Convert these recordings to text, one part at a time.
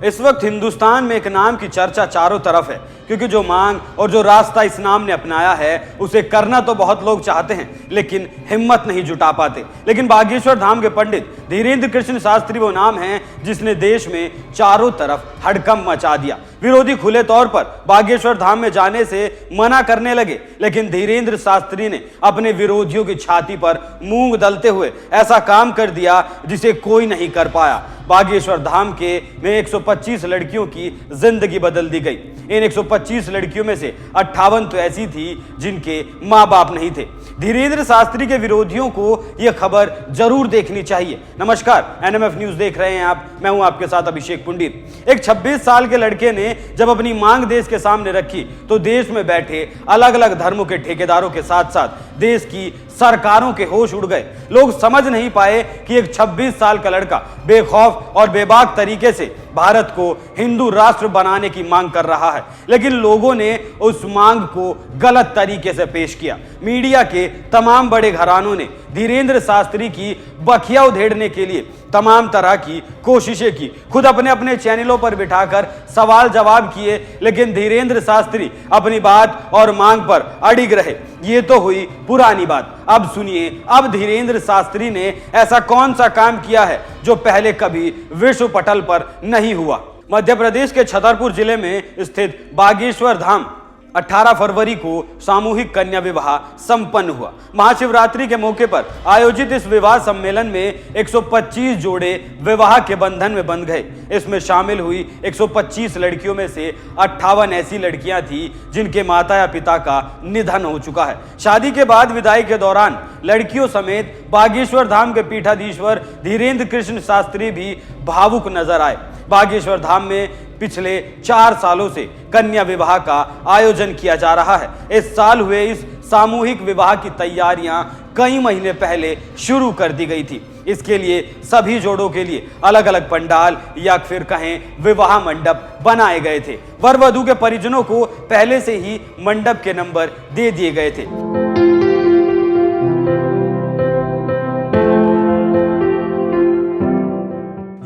इस वक्त हिंदुस्तान में एक नाम की चर्चा चारों तरफ है, क्योंकि जो मांग और जो रास्ता इस नाम ने अपनाया है उसे करना तो बहुत लोग चाहते हैं, लेकिन हिम्मत नहीं जुटा पाते। लेकिन बागेश्वर धाम के पंडित धीरेंद्र कृष्ण शास्त्री वो नाम है जिसने देश में चारों तरफ हड़कंप मचा दिया। विरोधी खुले तौर पर बागेश्वर धाम में जाने से मना करने लगे, लेकिन धीरेंद्र शास्त्री ने अपने विरोधियों की छाती पर मूंग दलते हुए ऐसा काम कर दिया जिसे कोई नहीं कर पाया। बागेश्वर धाम में 125 लड़कियों की जिंदगी बदल दी गई। इन 125 लड़कियों में से 58 तो ऐसी थी जिनके माँ बाप नहीं थे। धीरेंद्र शास्त्री के विरोधियों को यह खबर जरूर देखनी चाहिए। नमस्कार, एनएमएफ न्यूज देख रहे हैं आप, मैं हूं आपके साथ अभिषेक पुंडित। एक 26 साल के लड़के ने जब अपनी मांग देश के सामने रखी तो देश में बैठे अलग अलग धर्मों के ठेकेदारों के साथ साथ देश की सरकारों के होश उड़ गए। लोग समझ नहीं पाए कि एक 26 साल का लड़का बेखौफ और बेबाक तरीके से भारत को हिंदू राष्ट्र बनाने की मांग कर रहा है, लेकिन लोगों ने उस मांग को गलत तरीके से पेश किया। मीडिया के तमाम बड़े घरानों ने धीरेंद्र शास्त्री की बखिया उधेड़ने के लिए तमाम तरह की कोशिशें की, खुद अपने अपने चैनलों पर बिठाकर सवाल जवाब किए, लेकिन धीरेंद्र शास्त्री अपनी बात और मांग पर अडिग रहे। ये तो हुई पुरानी बात। अब सुनिए, अब धीरेंद्र शास्त्री ने ऐसा कौन सा काम किया है जो पहले कभी विश्व पटल पर नहीं हुआ। मध्य प्रदेश के छतरपुर जिले में स्थित बागेश्वर धाम 18 फरवरी को सामूहिक कन्या विवाह संपन्न हुआ। महाशिवरात्रि के मौके पर आयोजित इस विवाह सम्मेलन में 125 जोड़े विवाह के बंधन में बंध गए। इसमें शामिल हुई 125 लड़कियों में से 58 ऐसी लड़कियां थी जिनके माता या पिता का निधन हो चुका है। शादी के बाद विदाई के दौरान लड़कियों समेत बागेश्वर धाम के पीठाधीश्वर धीरेंद्र कृष्ण शास्त्री भी भावुक नजर आए। बागेश्वर धाम में पिछले 4 सालों से कन्या विवाह का आयोजन किया जा रहा है। इस साल हुए इस सामूहिक विवाह की तैयारियां कई महीने पहले शुरू कर दी गई थी। इसके लिए सभी जोड़ों के लिए अलग अलग पंडाल या फिर कहें विवाह मंडप बनाए गए थे। वर वधू के परिजनों को पहले से ही मंडप के नंबर दे दिए गए थे।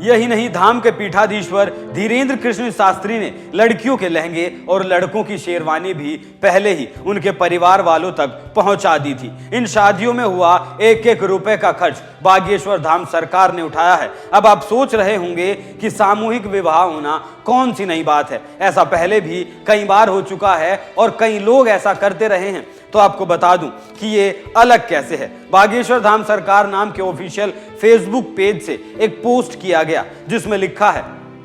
यही नहीं, धाम के पीठाधीश्वर धीरेंद्र कृष्ण शास्त्री ने लड़कियों के लहंगे और लड़कों की शेरवानी भी पहले ही उनके परिवार वालों तक पहुंचा दी थी। इन शादियों में हुआ एक एक रुपए का खर्च बागेश्वर धाम सरकार ने उठाया है। अब आप सोच रहे होंगे कि सामूहिक विवाह होना कौन सी नई बात है, ऐसा पहले भी कई बार हो चुका है और कई लोग ऐसा करते रहे हैं। तो आपको बता दूं कि ये अलग कैसे है। बागेश्वर धाम सरकार नाम के ऑफिशियल फेसबुक पेज से एक पोस्ट किया गया जिसमें लिखा है,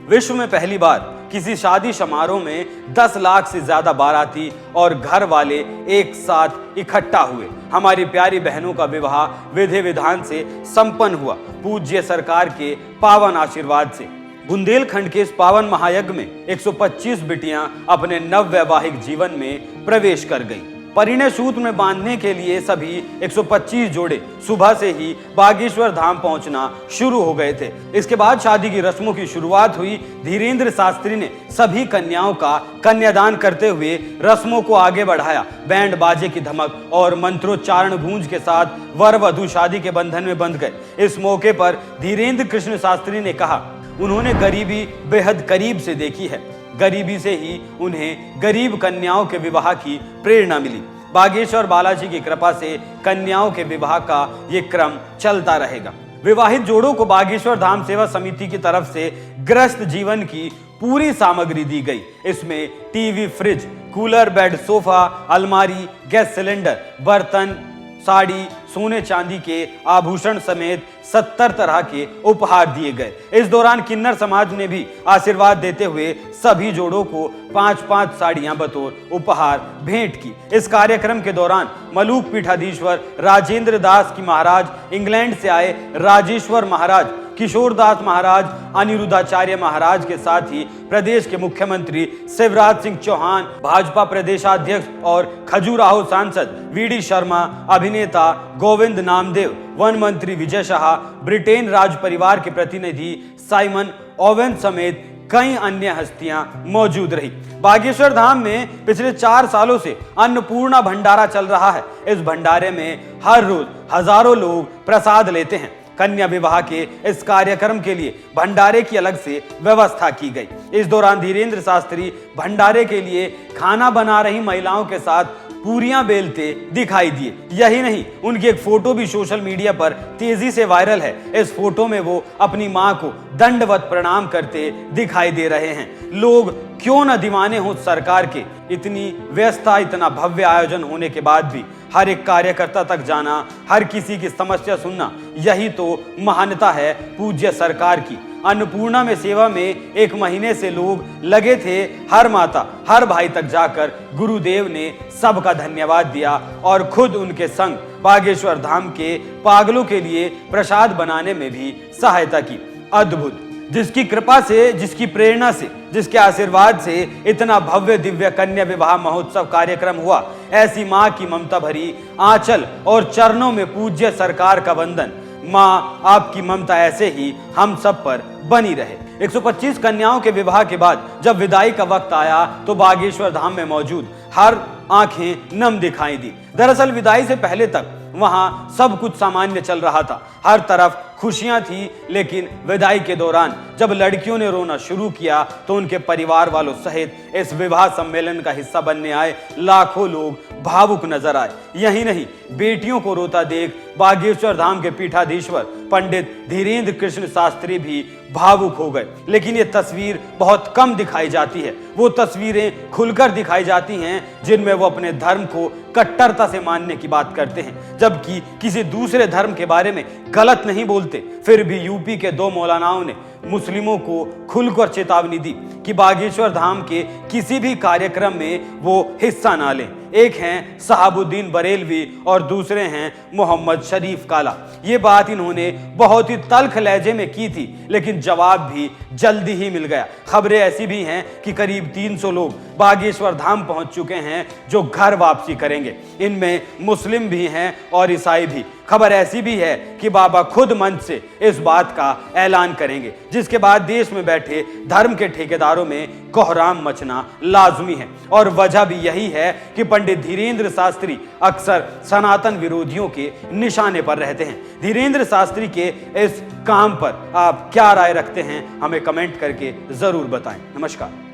विश्व में पहली बार किसी शादी समारोह में 10 लाख से ज्यादा बाराती और घर वाले एक साथ इकट्ठा हुए। हमारी प्यारी बहनों का विवाह विधि विधान से संपन्न हुआ, पूज्य सरकार के पावन आशीर्वाद से। बुंदेलखंड के इस पावन महायज्ञ में 125 बिटियां अपने नव वैवाहिक जीवन में प्रवेश कर गईं। परिणय सूत्र में बांधने के लिए सभी 125 जोड़े सुबह से ही बागेश्वर धाम पहुंचना शुरू हो गए थे। इसके बाद शादी की रस्मों की शुरुआत हुई। धीरेंद्र शास्त्री ने सभी कन्याओं का कन्यादान करते हुए रस्मों को आगे बढ़ाया। बैंड बाजे की धमक और मंत्रोच्चारण गूंज के साथ वर वधू शादी के बंधन में बंध गए। इस मौके पर धीरेंद्र कृष्ण शास्त्री ने कहा, उन्होंने गरीबी बेहद करीब से देखी है। गरीबी से ही उन्हें गरीब कन्याओं के विवाह की प्रेरणा मिली। बागेश्वर बालाजी की कृपा से कन्याओं के विवाह का ये क्रम चलता रहेगा। विवाहित जोड़ों को बागेश्वर धाम सेवा समिति की तरफ से गृहस्थ जीवन की पूरी सामग्री दी गई। इसमें TV, fridge, cooler, bed, sofa, अलमारी, गैस सिलेंडर, बर्तन, साड़ी, सोने चांदी के आभूषण समेत 70 तरह के उपहार दिए गए। इस दौरान किन्नर समाज ने भी आशीर्वाद देते हुए सभी जोड़ों को 5-5 साड़ियां बतौर उपहार भेंट की। इस कार्यक्रम के दौरान मलूक पीठाधीश्वर राजेंद्र दास की महाराज, इंग्लैंड से आए राजेश्वर महाराज, किशोर दास महाराज, अनिरुद्धाचार्य महाराज के साथ ही प्रदेश के मुख्यमंत्री शिवराज सिंह चौहान, भाजपा प्रदेशाध्यक्ष और खजुराहो सांसद वीडी शर्मा, अभिनेता गोविंद नामदेव, वन मंत्री विजय शाह, ब्रिटेन राज परिवार के प्रतिनिधि साइमन ओवेन समेत कई अन्य हस्तियां मौजूद रही। बागेश्वर धाम में पिछले 4 सालों से अन्नपूर्णा भंडारा चल रहा है। इस भंडारे में हर रोज हजारों लोग प्रसाद लेते हैं। कन्या विवाह के इस कार्यक्रम के लिए भंडारे की अलग से व्यवस्था की गई। इस दौरान धीरेंद्र शास्त्री भंडारे के लिए खाना बना रही महिलाओं के साथ पूरियां बेलते दिखाई दिए। यही नहीं, उनकी एक फोटो भी सोशल मीडिया पर तेजी से वायरल है। इस फोटो में वो अपनी मां को दंडवत प्रणाम करते दिखाई दे रहे हैं। लोग क्यों न दीवाने हो सरकार के। इतनी व्यस्तता, इतना भव्य आयोजन होने के बाद भी हर एक कार्यकर्ता तक जाना, हर किसी की समस्या सुनना, यही तो महानता है पूज्य सरकार की। अन्नपूर्णा में सेवा में 1 महीने से लोग लगे थे। हर माता, हर भाई तक जाकर गुरुदेव ने सबका धन्यवाद दिया और खुद उनके संग बागेश्वर धाम के पागलों के लिए प्रसाद बनाने में भी सहायता की। अद्भुत, जिसकी कृपा से, जिसकी प्रेरणा से, जिसके आशीर्वाद से इतना भव्य दिव्य कन्या विवाह महोत्सव कार्यक्रम हुआ। ऐसी मां की ममता भरी आंचल और चरणों में पूज्य सरकार का वंदन। मां, आपकी ममता ऐसे ही हम सब पर बनी रहे। 125 कन्याओं के विवाह के बाद जब विदाई का वक्त आया तो बागेश्वर धाम में मौजूद हर आंखें नम दिखाई दी। दरअसल विदाई से पहले तक वहां सब कुछ सामान्य चल रहा था, हर तरफ खुशियां थी। लेकिन विदाई के दौरान जब लड़कियों ने रोना शुरू किया तो उनके परिवार वालों सहित इस विवाह सम्मेलन का हिस्सा बनने आए लाखों लोग भावुक नजर आए। यही नहीं, बेटियों को रोता देख बागेश्वर धाम के पीठाधीश्वर पंडित धीरेंद्र कृष्ण शास्त्री भी भावुक हो गए। लेकिन ये तस्वीर बहुत कम दिखाई जाती है। वो तस्वीरें खुलकर दिखाई जाती हैं जिनमें वो अपने धर्म को कट्टरता से मानने की बात करते हैं, जबकि किसी दूसरे धर्म के बारे में गलत नहीं बोलते। फिर भी यूपी के 2 मौलानाओं ने मुस्लिमों को खुलकर चेतावनी दी कि बागेश्वर धाम के किसी भी कार्यक्रम में वो हिस्सा ना लें। एक हैं शहाबुद्दीन बरेलवी और दूसरे हैं मोहम्मद शरीफ काला। ये बात इन्होंने बहुत ही तल्ख लहजे में की थी, लेकिन जवाब भी जल्दी ही मिल गया। खबरें ऐसी भी हैं कि करीब 300 लोग बागेश्वर धाम पहुंच चुके हैं जो घर वापसी करेंगे। इनमें मुस्लिम भी हैं और ईसाई भी। खबर ऐसी भी है कि बाबा खुद मंच से इस बात का ऐलान करेंगे, जिसके बाद देश में बैठे धर्म के ठेकेदारों में कोहराम मचना लाजमी है। और वजह भी यही है कि पंडित धीरेंद्र शास्त्री अक्सर सनातन विरोधियों के निशाने पर रहते हैं। धीरेंद्र शास्त्री के इस काम पर आप क्या राय रखते हैं, हमें कमेंट करके जरूर बताएं। नमस्कार।